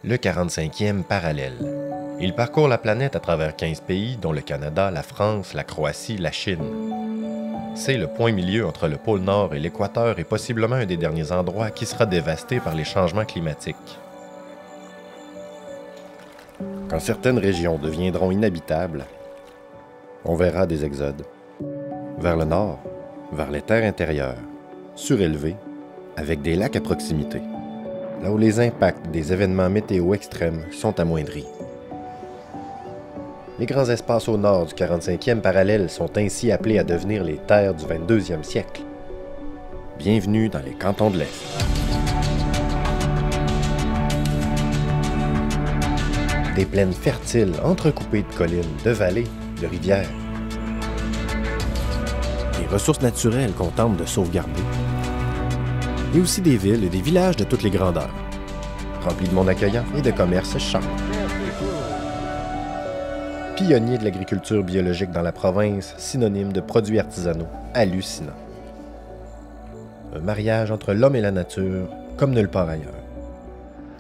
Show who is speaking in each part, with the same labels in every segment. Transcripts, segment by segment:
Speaker 1: le 45e parallèle. Il parcourt la planète à travers 15 pays, dont le Canada, la France, la Croatie, la Chine. C'est le point milieu entre le pôle Nord et l'équateur et possiblement un des derniers endroits qui sera dévasté par les changements climatiques. Quand certaines régions deviendront inhabitables, on verra des exodes. Vers le nord, vers les terres intérieures, surélevées, avec des lacs à proximité, là où les impacts des événements météo extrêmes sont amoindris. Les grands espaces au nord du 45e parallèle sont ainsi appelés à devenir les terres du 22e siècle. Bienvenue dans les cantons de l'Est. Des plaines fertiles entrecoupées de collines, de vallées, de rivières. Des ressources naturelles qu'on tente de sauvegarder. Et aussi des villes et des villages de toutes les grandeurs, remplis de monde accueillant et de commerces charmants. Pionnier de l'agriculture biologique dans la province, synonyme de produits artisanaux hallucinants. Un mariage entre l'homme et la nature, comme nulle part ailleurs.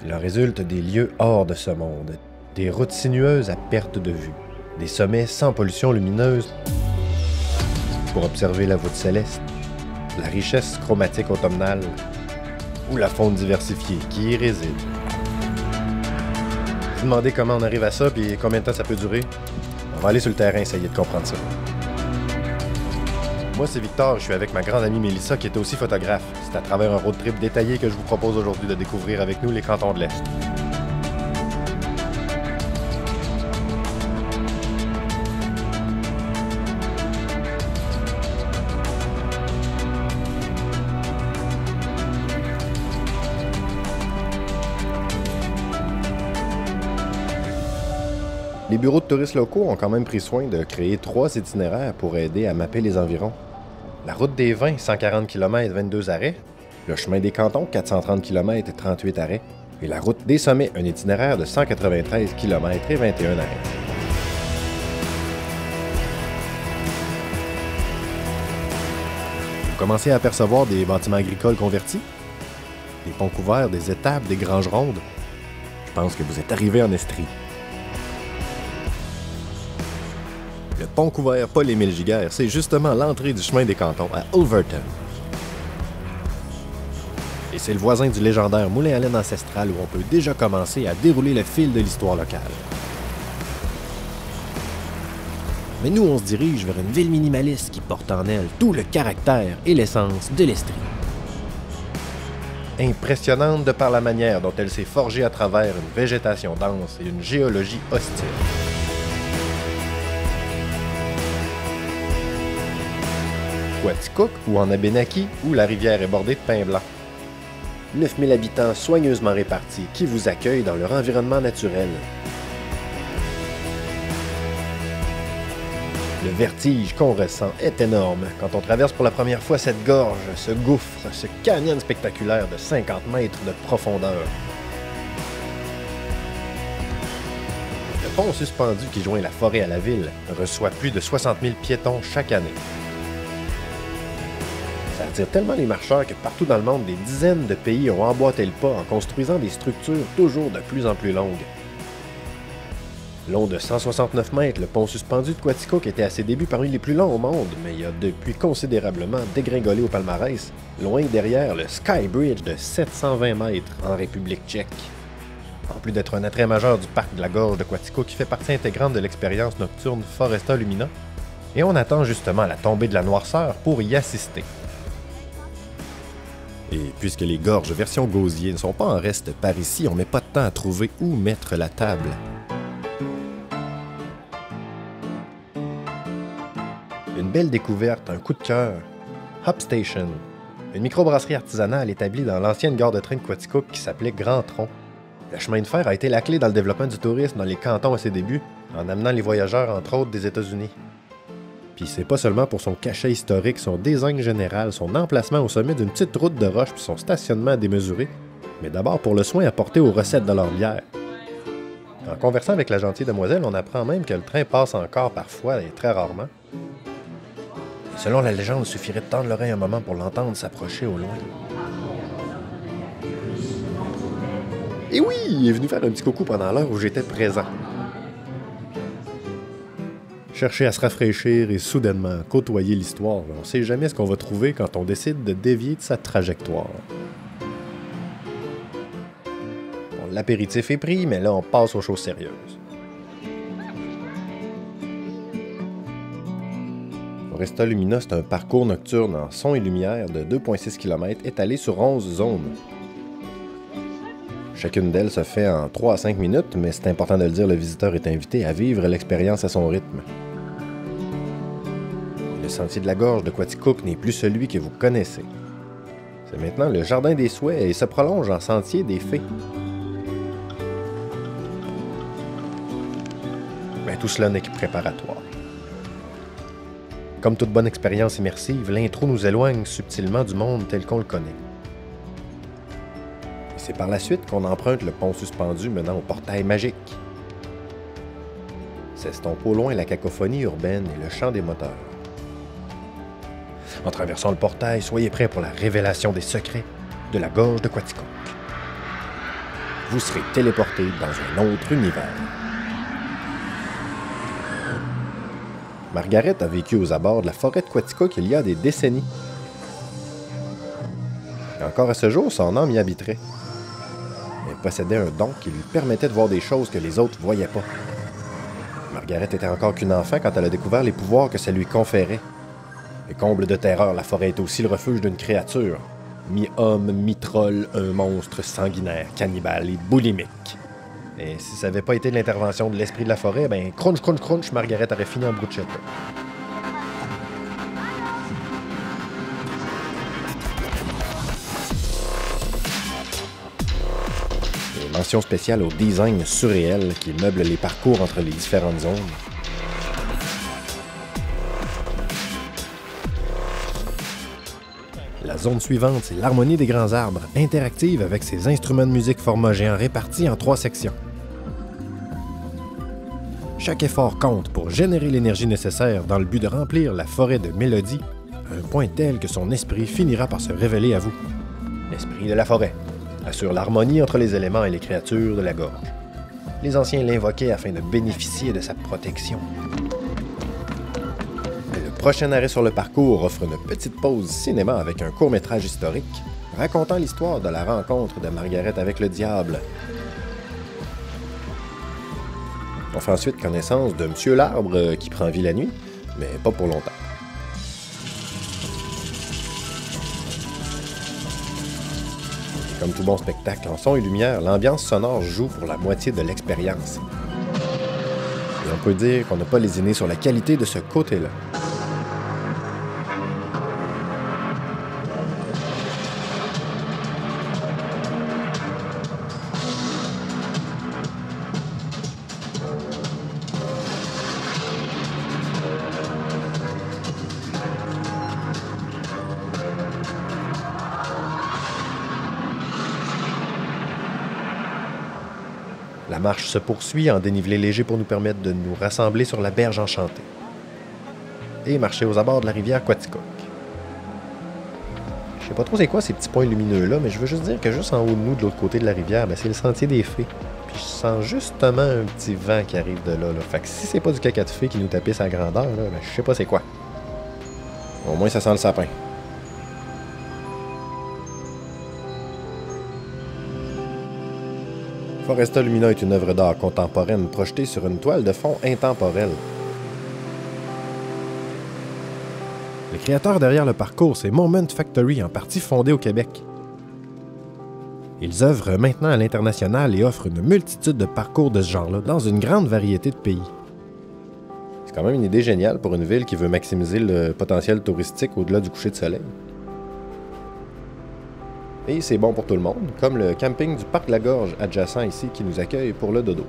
Speaker 1: Il en résulte des lieux hors de ce monde, des routes sinueuses à perte de vue, des sommets sans pollution lumineuse pour observer la voûte céleste, la richesse chromatique automnale ou la faune diversifiée qui y réside. Vous demandez comment on arrive à ça et combien de temps ça peut durer? On va aller sur le terrain essayer de comprendre ça. Moi, c'est Victor, je suis avec ma grande amie Mélissa qui est aussi photographe. C'est à travers un road trip détaillé que je vous propose aujourd'hui de découvrir avec nous les cantons de l'Est. Les bureaux de touristes locaux ont quand même pris soin de créer 3 itinéraires pour aider à mapper les environs. La route des Vins, 140 km, 22 arrêts. Le chemin des Cantons, 430 km et 38 arrêts. Et la route des Sommets, un itinéraire de 193 km et 21 arrêts. Vous commencez à apercevoir des bâtiments agricoles convertis, des ponts couverts, des étables, des granges rondes. Je pense que vous êtes arrivé en Estrie. Le pont couvert Paul-Émile Giguère, c'est justement l'entrée du chemin des Cantons à Overton. Et c'est le voisin du légendaire moulin à laine ancestral où on peut déjà commencer à dérouler le fil de l'histoire locale. Mais nous, on se dirige vers une ville minimaliste qui porte en elle tout le caractère et l'essence de l'Estrie. Impressionnante de par la manière dont elle s'est forgée à travers une végétation dense et une géologie hostile. Quaticook ou en Abénaquis, où la rivière est bordée de pins blancs. 9000 habitants soigneusement répartis qui vous accueillent dans leur environnement naturel. Le vertige qu'on ressent est énorme quand on traverse pour la première fois cette gorge, ce gouffre, ce canyon spectaculaire de 50 mètres de profondeur. Le pont suspendu qui joint la forêt à la ville reçoit plus de 60 000 piétons chaque année. Ça attire tellement les marcheurs que partout dans le monde, des dizaines de pays ont emboîté le pas en construisant des structures toujours de plus en plus longues. Long de 169 mètres, le pont suspendu de Quaticook était à ses débuts parmi les plus longs au monde, mais il a depuis considérablement dégringolé au palmarès, loin derrière le Sky Bridge de 720 mètres en République tchèque. En plus d'être un attrait majeur du parc de la Gorge de Quaticook qui fait partie intégrante de l'expérience nocturne Foresta Lumina, et on attend justement la tombée de la noirceur pour y assister. Et puisque les gorges version Gauzier ne sont pas en reste par ici, on met pas de temps à trouver où mettre la table. Une belle découverte, un coup de cœur. Hop Station, une microbrasserie artisanale établie dans l'ancienne gare de train de Quaticook qui s'appelait Grand Tronc. Le chemin de fer a été la clé dans le développement du tourisme dans les cantons à ses débuts, en amenant les voyageurs entre autres des États-Unis. Puis c'est pas seulement pour son cachet historique, son design général, son emplacement au sommet d'une petite route de roche puis son stationnement démesuré, mais d'abord pour le soin apporté aux recettes de leur bière. En conversant avec la gentille demoiselle, on apprend même que le train passe encore parfois et très rarement. Et selon la légende, il suffirait de tendre l'oreille un moment pour l'entendre s'approcher au loin. Et oui, il est venu faire un petit coucou pendant l'heure où j'étais présent. Chercher à se rafraîchir et soudainement côtoyer l'histoire, on sait jamais ce qu'on va trouver quand on décide de dévier de sa trajectoire. Bon, l'apéritif est pris, mais là on passe aux choses sérieuses. Foresta Lumina, c'est un parcours nocturne en son et lumière de 2,6 km étalé sur 11 zones. Chacune d'elles se fait en 3 à 5 minutes, mais c'est important de le dire, le visiteur est invité à vivre l'expérience à son rythme. Le sentier de la gorge de Quaticook n'est plus celui que vous connaissez. C'est maintenant le jardin des souhaits et se prolonge en sentier des fées. Mais tout cela n'est que préparatoire. Comme toute bonne expérience immersive, l'intro nous éloigne subtilement du monde tel qu'on le connaît. Et c'est par la suite qu'on emprunte le pont suspendu menant au portail magique. S'estompe au loin la cacophonie urbaine et le chant des moteurs. En traversant le portail, soyez prêts pour la révélation des secrets de la gorge de Quaticook. Vous serez téléporté dans un autre univers. Margaret a vécu aux abords de la forêt de Quaticook il y a des décennies. Et encore à ce jour, son âme y habiterait. Elle possédait un don qui lui permettait de voir des choses que les autres ne voyaient pas. Margaret était encore qu'une enfant quand elle a découvert les pouvoirs que ça lui conférait. Et comble de terreur, la forêt était aussi le refuge d'une créature. Mi-homme, mi-troll, un monstre sanguinaire, cannibale et boulimique. Et si ça n'avait pas été l'intervention de l'esprit de la forêt, ben crunch, crunch, crunch, Margaret aurait fini en bruschetta. Et mention spéciale au design surréel qui meuble les parcours entre les différentes zones. La zone suivante, c'est l'harmonie des grands arbres, interactive avec ses instruments de musique format géant répartis en 3 sections. Chaque effort compte pour générer l'énergie nécessaire dans le but de remplir la forêt de mélodies, à un point tel que son esprit finira par se révéler à vous. L'esprit de la forêt assure l'harmonie entre les éléments et les créatures de la gorge. Les anciens l'invoquaient afin de bénéficier de sa protection. Le prochain arrêt sur le parcours offre une petite pause cinéma avec un court-métrage historique racontant l'histoire de la rencontre de Margaret avec le diable. On fait ensuite connaissance de Monsieur l'Arbre qui prend vie la nuit, mais pas pour longtemps. Comme tout bon spectacle en son et lumière, l'ambiance sonore joue pour la moitié de l'expérience. Et on peut dire qu'on n'a pas lésiné sur la qualité de ce côté-là. La marche se poursuit en dénivelé léger pour nous permettre de nous rassembler sur la berge enchantée et marcher aux abords de la rivière Quaticook. Je sais pas trop c'est quoi ces petits points lumineux-là, mais je veux juste dire que juste en haut de nous, de l'autre côté de la rivière, ben c'est le sentier des fées. Puis je sens justement un petit vent qui arrive de là. Fait que si c'est pas du caca de fée qui nous tapisse à grandeur, là, ben je sais pas c'est quoi. Au moins ça sent le sapin. Foresta Lumina est une œuvre d'art contemporaine projetée sur une toile de fond intemporelle. Le créateur derrière le parcours, c'est Moment Factory, en partie fondé au Québec. Ils œuvrent maintenant à l'international et offrent une multitude de parcours de ce genre-là dans une grande variété de pays. C'est quand même une idée géniale pour une ville qui veut maximiser le potentiel touristique au-delà du coucher de soleil. Et c'est bon pour tout le monde, comme le camping du Parc La Gorge adjacent ici qui nous accueille pour le dodo.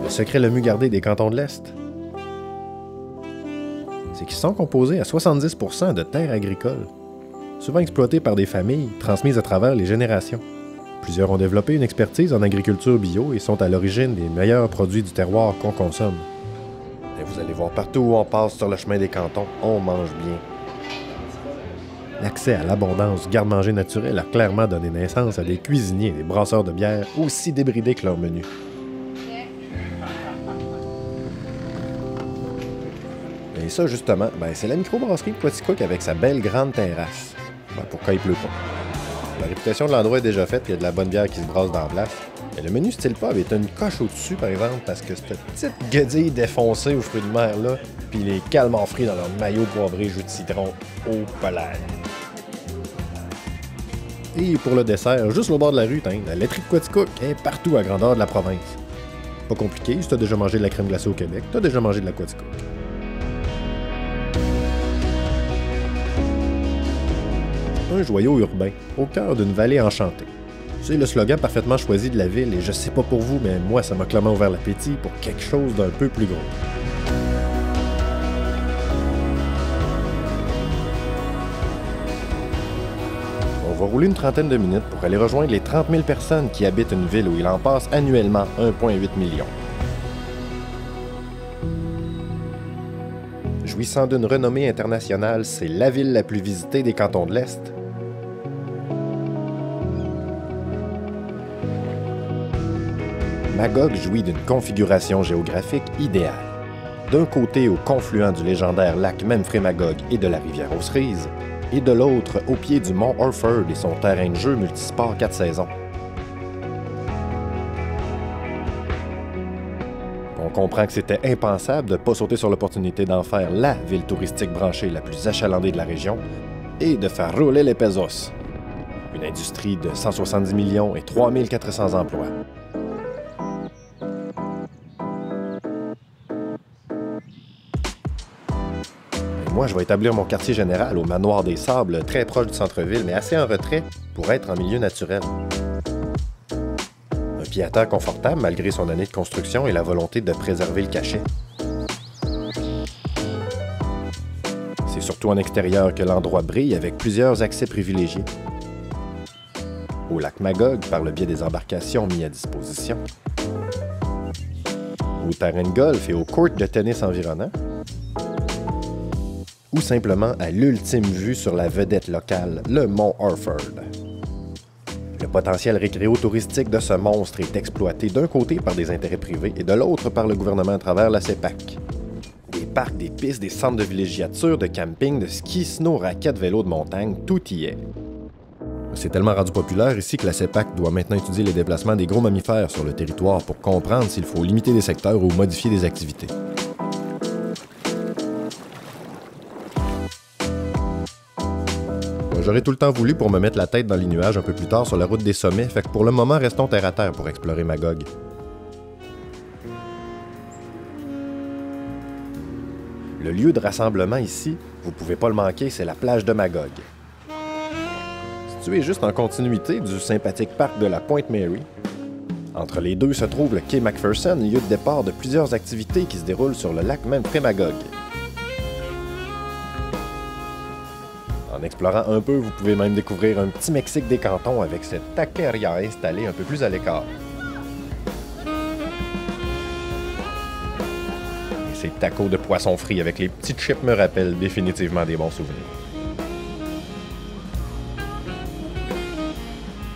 Speaker 1: Le secret le mieux gardé des cantons de l'Est, c'est qu'ils sont composés à 70% de terres agricoles, souvent exploitées par des familles, transmises à travers les générations. Plusieurs ont développé une expertise en agriculture bio et sont à l'origine des meilleurs produits du terroir qu'on consomme. Et vous allez voir, partout où on passe sur le chemin des cantons, on mange bien. L'accès à l'abondance du garde-manger naturel a clairement donné naissance à des cuisiniers et des brasseurs de bière aussi débridés que leur menu. Et ça, justement, c'est la microbrasserie de Quaticook avec sa belle grande terrasse. Pourquoi il pleut pas? La réputation de l'endroit est déjà faite, il y a de la bonne bière qui se brasse dans la place. Mais le menu style pub est une coche au-dessus, par exemple, parce que cette petite guedille défoncée aux fruits de mer, là, puis les calmants frits dans leur maillot poivré jus de citron, au palais. Et pour le dessert, juste au bord de la rue, la laiterie de Quaticook est partout à grandeur de la province. Pas compliqué, si t'as déjà mangé de la crème glacée au Québec, t'as déjà mangé de la Quaticook. Un joyau urbain, au cœur d'une vallée enchantée. C'est le slogan parfaitement choisi de la ville et je sais pas pour vous, mais moi ça m'a clairement ouvert l'appétit pour quelque chose d'un peu plus gros. On va rouler une trentaine de minutes pour aller rejoindre les 30 000 personnes qui habitent une ville où il en passe annuellement 1,8 million. Jouissant d'une renommée internationale, c'est la ville la plus visitée des cantons de l'Est. Magog jouit d'une configuration géographique idéale. D'un côté au confluent du légendaire lac Memphremagog et de la rivière aux Cerises, et de l'autre au pied du mont Orford et son terrain de jeu multisport 4 saisons. On comprend que c'était impensable de ne pas sauter sur l'opportunité d'en faire la ville touristique branchée la plus achalandée de la région et de faire rouler les pesos. Une industrie de 170 millions et 3400 emplois. Moi, je vais établir mon quartier général au Manoir des Sables, très proche du centre-ville, mais assez en retrait pour être en milieu naturel. Un pied-à-terre confortable malgré son année de construction et la volonté de préserver le cachet. C'est surtout en extérieur que l'endroit brille avec plusieurs accès privilégiés. Au lac Magog par le biais des embarcations mises à disposition. Au terrain de golf et au court de tennis environnant. Ou simplement à l'ultime vue sur la vedette locale, le mont Orford. Le potentiel récréo-touristique de ce monstre est exploité d'un côté par des intérêts privés et de l'autre par le gouvernement à travers la CEPAC. Des parcs, des pistes, des centres de villégiature, de camping, de ski, snow, raquettes, vélos de montagne, tout y est. C'est tellement rendu populaire ici que la CEPAC doit maintenant étudier les déplacements des gros mammifères sur le territoire pour comprendre s'il faut limiter des secteurs ou modifier des activités. J'aurais tout le temps voulu pour me mettre la tête dans les nuages un peu plus tard sur la route des sommets, fait que pour le moment, restons terre à terre pour explorer Magog. Le lieu de rassemblement ici, vous pouvez pas le manquer, c'est la plage de Magog. Située juste en continuité du sympathique parc de la Pointe Mary, entre les deux se trouve le quai McPherson, lieu de départ de plusieurs activités qui se déroulent sur le lac Memphremagog. En explorant un peu, vous pouvez même découvrir un petit Mexique des cantons avec cette taqueria installée un peu plus à l'écart. Et ces tacos de poisson frit avec les petits chips me rappellent définitivement des bons souvenirs.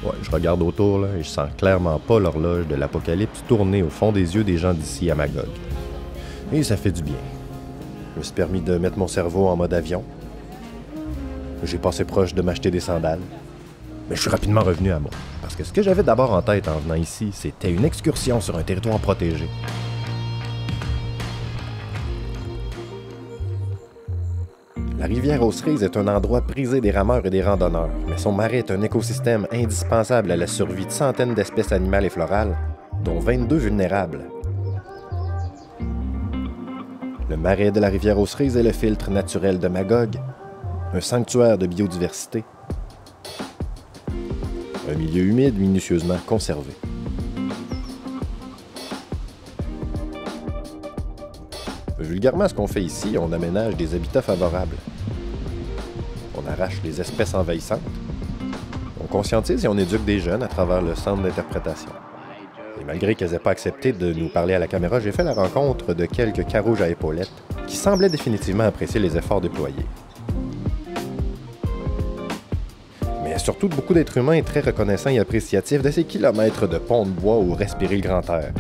Speaker 1: Ouais, je regarde autour là, et je sens clairement pas l'horloge de l'apocalypse tourner au fond des yeux des gens d'ici à Magog. Et ça fait du bien. Je me suis permis de mettre mon cerveau en mode avion. J'ai passé proche de m'acheter des sandales. Mais je suis rapidement revenu à moi. Parce que ce que j'avais d'abord en tête en venant ici, c'était une excursion sur un territoire protégé. La rivière aux Cerises est un endroit prisé des rameurs et des randonneurs, mais son marais est un écosystème indispensable à la survie de centaines d'espèces animales et florales, dont 22 vulnérables. Le marais de la rivière aux Cerises est le filtre naturel de Magog, un sanctuaire de biodiversité, un milieu humide minutieusement conservé. Vulgairement, ce qu'on fait ici, on aménage des habitats favorables. On arrache les espèces envahissantes, on conscientise et on éduque des jeunes à travers le centre d'interprétation. Et malgré qu'elles n'aient pas accepté de nous parler à la caméra, j'ai fait la rencontre de quelques carouges à épaulettes qui semblaient définitivement apprécier les efforts déployés. Mais surtout, beaucoup d'êtres humains très reconnaissants et appréciatifs de ces kilomètres de ponts de bois où respirer le grand air.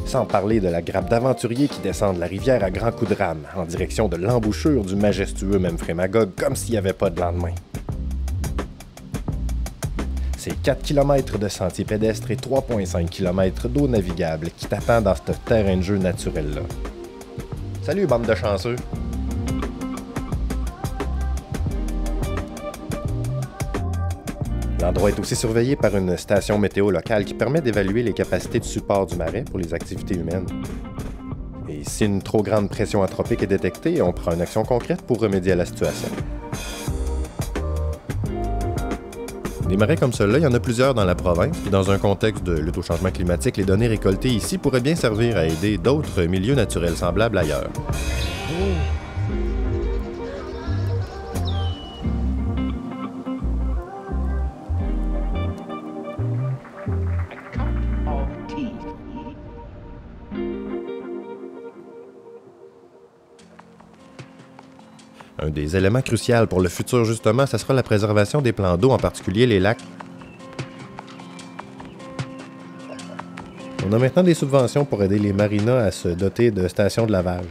Speaker 1: Sans parler de la grappe d'aventuriers qui descendent la rivière à grands coups de rame, en direction de l'embouchure du majestueux Memphremagog, comme s'il n'y avait pas de lendemain. C'est 4 km de sentiers pédestres et 3,5 km d'eau navigable qui t'attend dans ce terrain de jeu naturel-là. Salut, bande de chanceux! L'endroit est aussi surveillé par une station météo locale qui permet d'évaluer les capacités de support du marais pour les activités humaines. Et si une trop grande pression anthropique est détectée, on prend une action concrète pour remédier à la situation. Des marais comme ceux-là, il y en a plusieurs dans la province, puis dans un contexte de lutte au changement climatique, les données récoltées ici pourraient bien servir à aider d'autres milieux naturels semblables ailleurs. Un des éléments cruciaux pour le futur, justement, ce sera la préservation des plans d'eau, en particulier les lacs. On a maintenant des subventions pour aider les marinas à se doter de stations de lavage.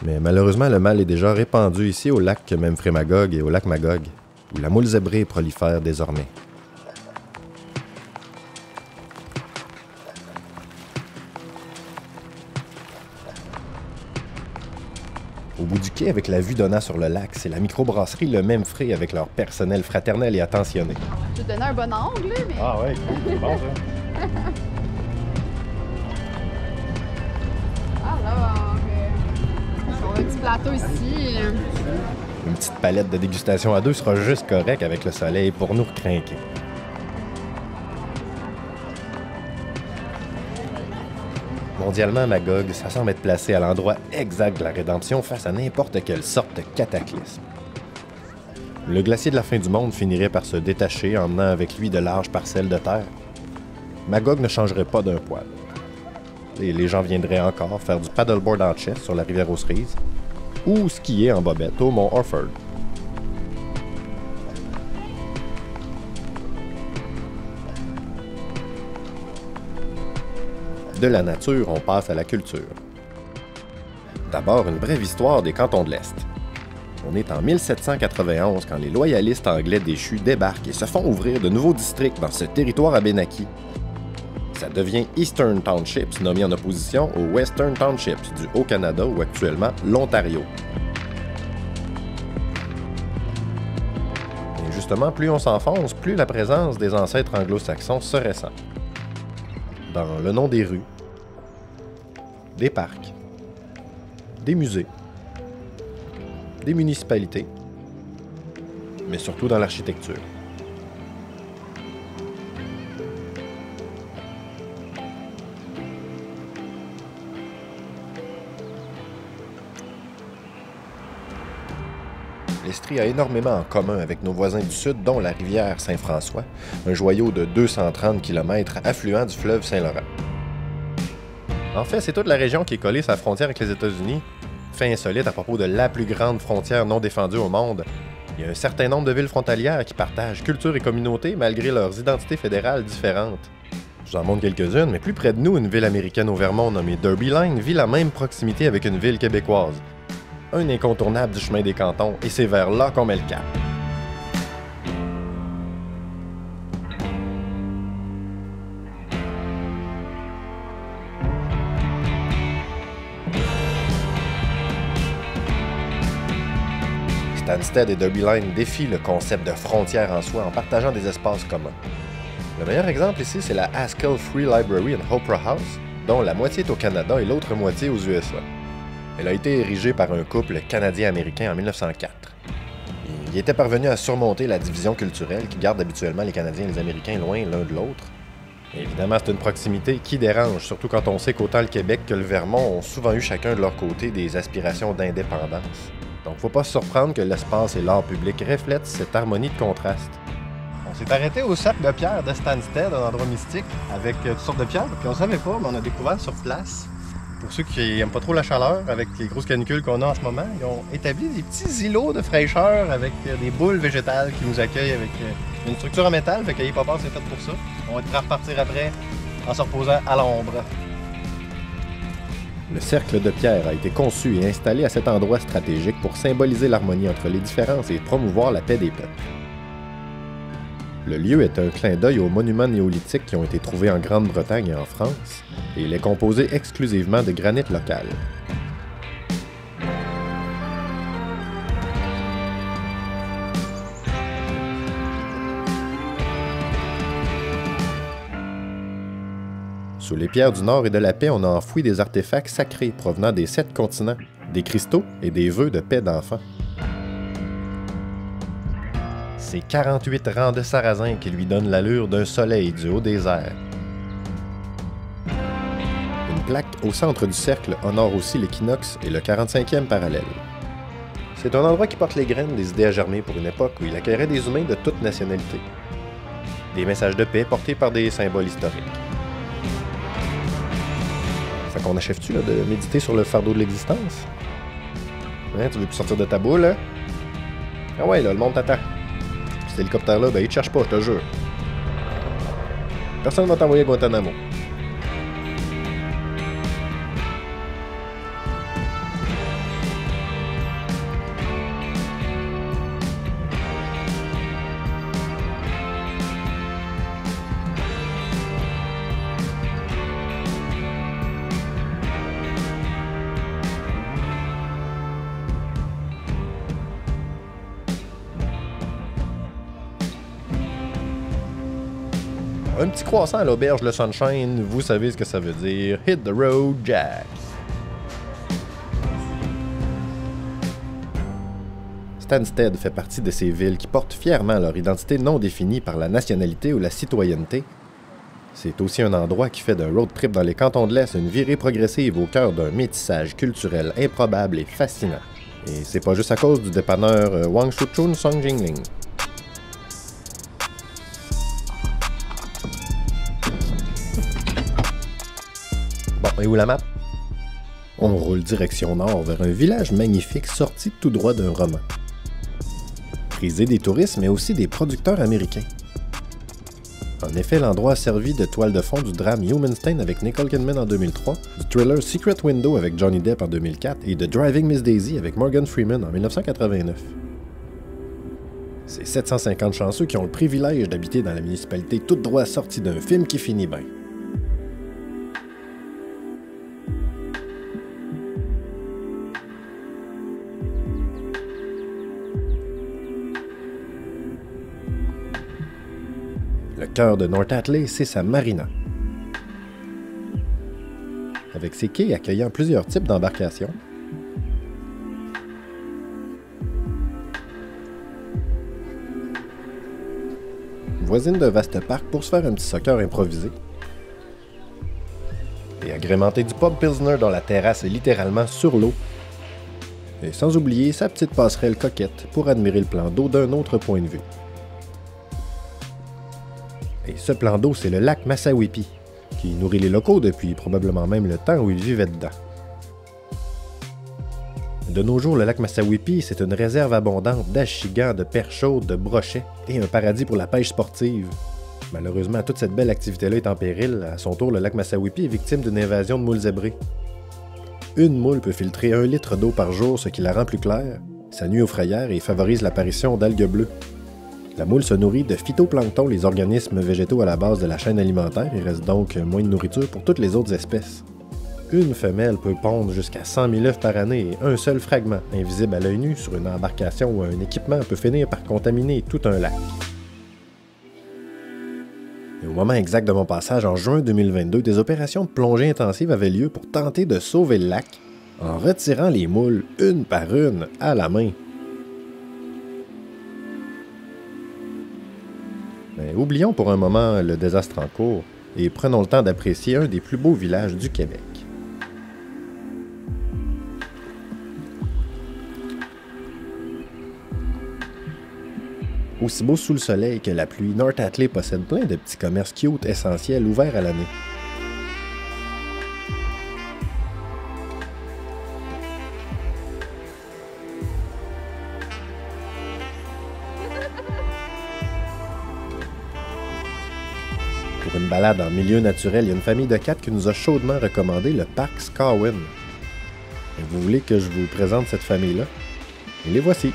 Speaker 1: Mais malheureusement, le mal est déjà répandu ici au lac Memphremagog et au lac Magog, où la moule zébrée prolifère désormais. Au bout du quai, avec la vue donnant sur le lac, c'est la microbrasserie Le Memphré avec leur personnel fraternel et attentionné.
Speaker 2: Je te donnais un bon angle, mais...
Speaker 1: Ah ouais, cool, c'est bon ça.
Speaker 2: Alors, on a un petit plateau ici.
Speaker 1: Une petite palette de dégustation à deux sera juste correcte avec le soleil pour nous recrinquer. Mondialement, Magog, ça semble être placé à l'endroit exact de la rédemption face à n'importe quelle sorte de cataclysme. Le glacier de la fin du monde finirait par se détacher, emmenant avec lui de larges parcelles de terre. Magog ne changerait pas d'un poil. Et les gens viendraient encore faire du paddleboard en chest sur la rivière aux Cerises ou skier en bobette au mont Orford. De la nature, on passe à la culture. D'abord, une brève histoire des cantons de l'Est. On est en 1791 quand les loyalistes anglais déchus débarquent et se font ouvrir de nouveaux districts dans ce territoire abénaki. Ça devient Eastern Townships, nommé en opposition aux Western Townships du Haut-Canada ou actuellement l'Ontario. Et justement, plus on s'enfonce, plus la présence des ancêtres anglo-saxons se ressent. Dans le nom des rues, des parcs, des musées, des municipalités, mais surtout dans l'architecture. L'Estrie a énormément en commun avec nos voisins du sud, dont la rivière Saint-François, un joyau de 230 km affluent du fleuve Saint-Laurent. En fait, c'est toute la région qui est collée sur la frontière avec les États-Unis. Fait insolite à propos de la plus grande frontière non défendue au monde. Il y a un certain nombre de villes frontalières qui partagent culture et communauté malgré leurs identités fédérales différentes. Je vous en montre quelques-unes, mais plus près de nous, une ville américaine au Vermont nommée Derby Line vit la même proximité avec une ville québécoise. Un incontournable du chemin des cantons, et c'est vers là qu'on met le cap. Stansted et Derby Line défient le concept de frontière en soi en partageant des espaces communs. Le meilleur exemple ici, c'est la Haskell Free Library and Opera House, dont la moitié est au Canada et l'autre moitié aux USA. Elle a été érigée par un couple canadien-américain en 1904. Il était parvenu à surmonter la division culturelle qui garde habituellement les Canadiens et les Américains loin l'un de l'autre. Évidemment, c'est une proximité qui dérange, surtout quand on sait qu'autant le Québec que le Vermont ont souvent eu chacun de leur côté des aspirations d'indépendance. Donc faut pas se surprendre que l'espace et l'art public reflètent cette harmonie de contraste. On s'est arrêté au cercle de pierre de Stansted, un endroit mystique, avec toutes sortes de pierres, puis on savait pas, mais on a découvert sur place. Pour ceux qui n'aiment pas trop la chaleur, avec les grosses canicules qu'on a en ce moment, ils ont établi des petits îlots de fraîcheur avec des boules végétales qui nous accueillent avec une structure en métal, fait qu'ayez pas peur, c'est fait pour ça. On va être prêt à repartir après en se reposant à l'ombre. Le cercle de pierre a été conçu et installé à cet endroit stratégique pour symboliser l'harmonie entre les différences et promouvoir la paix des peuples. Le lieu est un clin d'œil aux monuments néolithiques qui ont été trouvés en Grande-Bretagne et en France, et il est composé exclusivement de granit local. Sous les pierres du Nord et de la Paix, on a enfoui des artefacts sacrés provenant des 7 continents, des cristaux et des vœux de paix d'enfants. C'est 48 rangs de sarrasins qui lui donnent l'allure d'un soleil du haut des airs. Une plaque au centre du cercle honore aussi l'équinoxe et le 45e parallèle. C'est un endroit qui porte les graines des idées à germer pour une époque où il accueillerait des humains de toute nationalité. Des messages de paix portés par des symboles historiques. Fait qu'on achève-tu là, de méditer sur le fardeau de l'existence? Hein, tu veux plus sortir de ta boule, hein? Ah ouais, là, le monde t'attend. Cet hélicoptère-là, ben il te cherche pas, je te jure. Personne ne va t'envoyer à Guantanamo. Un petit croissant à l'auberge Le Sunshine, vous savez ce que ça veut dire. Hit the road, Jack! Stansted fait partie de ces villes qui portent fièrement leur identité non définie par la nationalité ou la citoyenneté. C'est aussi un endroit qui fait d'un road trip dans les cantons de l'Est une virée progressive au cœur d'un métissage culturel improbable et fascinant. Et c'est pas juste à cause du dépanneur Wang Shu-chun Song Jingling. Et où la map? On roule direction nord vers un village magnifique sorti tout droit d'un roman. Prisé des touristes, mais aussi des producteurs américains. En effet, l'endroit a servi de toile de fond du drame Human Stain avec Nicole Kidman en 2003, du thriller Secret Window avec Johnny Depp en 2004 et de Driving Miss Daisy avec Morgan Freeman en 1989. C'est 750 chanceux qui ont le privilège d'habiter dans la municipalité tout droit sortie d'un film qui finit bien. Le cœur de North Atlee, c'est sa marina. Avec ses quais accueillant plusieurs types d'embarcations. Voisine d'un vaste parc pour se faire un petit soccer improvisé. Et agrémenté du pub Pilsner dont la terrasse est littéralement sur l'eau. Et sans oublier sa petite passerelle coquette pour admirer le plan d'eau d'un autre point de vue. Et ce plan d'eau, c'est le lac Massawippi, qui nourrit les locaux depuis probablement même le temps où ils vivaient dedans. De nos jours, le lac Massawippi, c'est une réserve abondante d'achigans, de perches chaudes, de brochets et un paradis pour la pêche sportive. Malheureusement, toute cette belle activité-là est en péril. À son tour, le lac Massawippi est victime d'une invasion de moules zébrées. Une moule peut filtrer 1 litre d'eau par jour, ce qui la rend plus claire. Ça nuit aux frayères et favorise l'apparition d'algues bleues. La moule se nourrit de phytoplancton, les organismes végétaux à la base de la chaîne alimentaire. Il reste donc moins de nourriture pour toutes les autres espèces. Une femelle peut pondre jusqu'à 100 000 œufs par année et un seul fragment, invisible à l'œil nu sur une embarcation ou un équipement, peut finir par contaminer tout un lac. Et au moment exact de mon passage en juin 2022, des opérations de plongée intensive avaient lieu pour tenter de sauver le lac en retirant les moules une par une à la main. Mais oublions pour un moment le désastre en cours et prenons le temps d'apprécier un des plus beaux villages du Québec. Aussi beau sous le soleil que la pluie, North Atlee possède plein de petits commerces cute essentiels ouverts à l'année. Pour une balade en milieu naturel, il y a une famille de 4 qui nous a chaudement recommandé le parc Scarwin. Et vous voulez que je vous présente cette famille-là? Et les voici.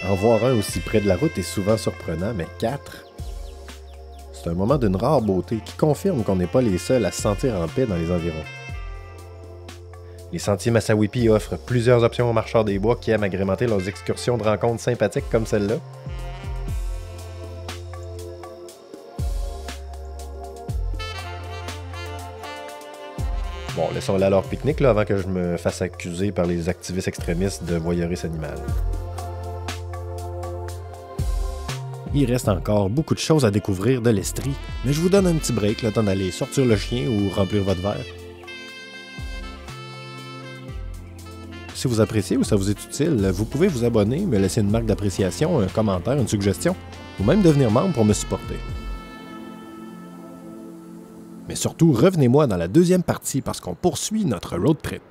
Speaker 1: En voir un aussi près de la route est souvent surprenant, mais 4, c'est un moment d'une rare beauté qui confirme qu'on n'est pas les seuls à se sentir en paix dans les environs. Les sentiers Massawippi offrent plusieurs options aux marcheurs des bois qui aiment agrémenter leurs excursions de rencontres sympathiques comme celle-là. Bon, laissons-les à leur pique-nique là, avant que je me fasse accuser par les activistes extrémistes de voyeurisme animal. Il reste encore beaucoup de choses à découvrir de l'Estrie, mais je vous donne un petit break, le temps d'aller sortir le chien ou remplir votre verre. Si vous appréciez ou ça vous est utile, vous pouvez vous abonner, me laisser une marque d'appréciation, un commentaire, une suggestion, ou même devenir membre pour me supporter. Mais surtout, revenez-moi dans la deuxième partie parce qu'on poursuit notre road trip.